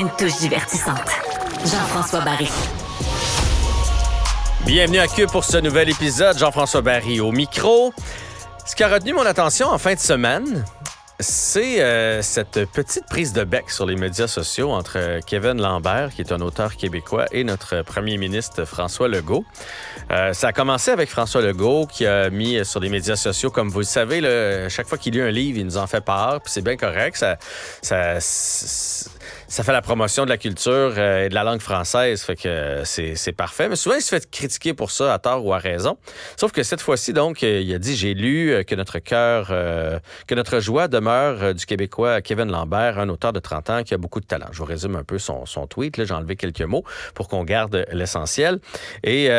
Une touche divertissante. Jean-François Barry. Bienvenue à Cube pour ce nouvel épisode. Jean-François Barry au micro. Ce qui a retenu mon attention en fin de semaine, c'est cette petite prise de bec sur les médias sociaux entre Kevin Lambert, qui est un auteur québécois, et notre premier ministre François Legault. Ça a commencé avec François Legault qui a mis sur les médias sociaux, comme vous le savez, chaque fois qu'il lit un livre, il nous en fait part, puis c'est bien correct. Ça fait la promotion de la culture et de la langue française, fait que c'est parfait. Mais souvent, il se fait critiquer pour ça, à tort ou à raison. Sauf que cette fois-ci, donc, il a dit « J'ai lu que notre joie demeure du Québécois Kevin Lambert, un auteur de 30 ans qui a beaucoup de talent. » Je vous résume un peu son tweet. Là, j'ai enlevé quelques mots pour qu'on garde l'essentiel. Et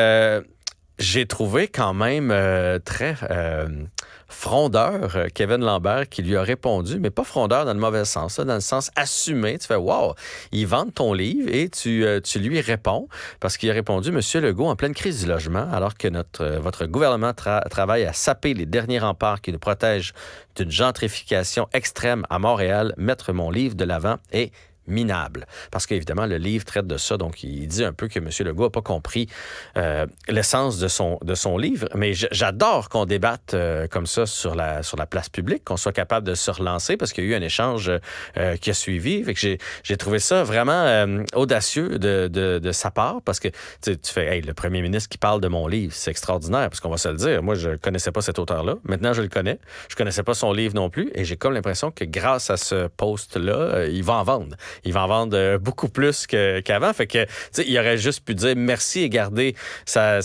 j'ai trouvé quand même très frondeur Kevin Lambert qui lui a répondu, mais pas frondeur dans le mauvais sens, dans le sens assumé. Tu fais « Wow, il vante ton livre » et tu lui réponds parce qu'il a répondu « Monsieur Legault, en pleine crise du logement, alors que votre gouvernement travaille à saper les derniers remparts qui nous protègent d'une gentrification extrême à Montréal, mettre mon livre de l'avant est minable. » Parce qu'évidemment, le livre traite de ça, donc il dit un peu que M. Legault n'a pas compris l'essence de son livre. Mais j'adore qu'on débatte comme ça sur la place publique, qu'on soit capable de se relancer, parce qu'il y a eu un échange qui a suivi. Fait que j'ai trouvé ça vraiment audacieux de sa part, parce que tu fais, hey, le premier ministre qui parle de mon livre, c'est extraordinaire, parce qu'on va se le dire. Moi, je ne connaissais pas cet auteur-là. Maintenant, je le connais. Je ne connaissais pas son livre non plus, et j'ai comme l'impression que grâce à ce post-là, il va en vendre. Il va en vendre beaucoup plus qu'avant. Fait que, tu sais, il aurait juste pu dire merci et garder sa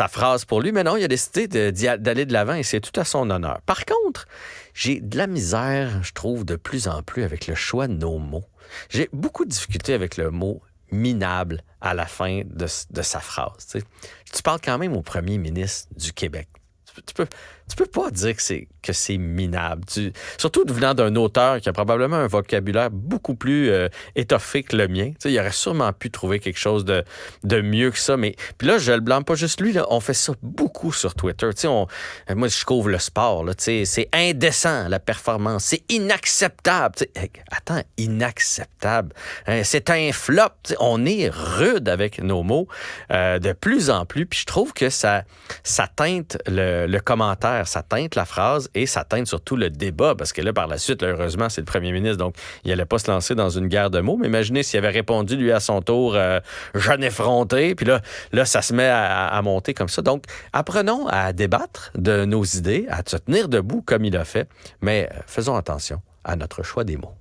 phrase pour lui. Mais non, il a décidé d'aller de l'avant et c'est tout à son honneur. Par contre, j'ai de la misère, je trouve, de plus en plus avec le choix de nos mots. J'ai beaucoup de difficultés avec le mot minable à la fin de sa phrase. Tu sais. Tu parles quand même au premier ministre du Québec. Tu peux pas dire que c'est minable. Surtout venant d'un auteur qui a probablement un vocabulaire beaucoup plus étoffé que le mien. T'sais, il aurait sûrement pu trouver quelque chose de mieux que ça. Mais puis là, je le blâme pas juste lui. Là, on fait ça beaucoup sur Twitter. Moi, je couvre le sport. Là, c'est indécent, la performance. C'est inacceptable. Attends, inacceptable. C'est un flop. On est rude avec nos mots de plus en plus. Puis je trouve que ça teinte le commentaire. Ça teinte la phrase et ça teinte surtout le débat, parce que là, par la suite, là, heureusement, c'est le premier ministre, donc il n'allait pas se lancer dans une guerre de mots. Mais imaginez s'il avait répondu, lui, à son tour, jeune effronté, puis là, ça se met à monter comme ça. Donc, apprenons à débattre de nos idées, à se tenir debout comme il a fait, mais faisons attention à notre choix des mots.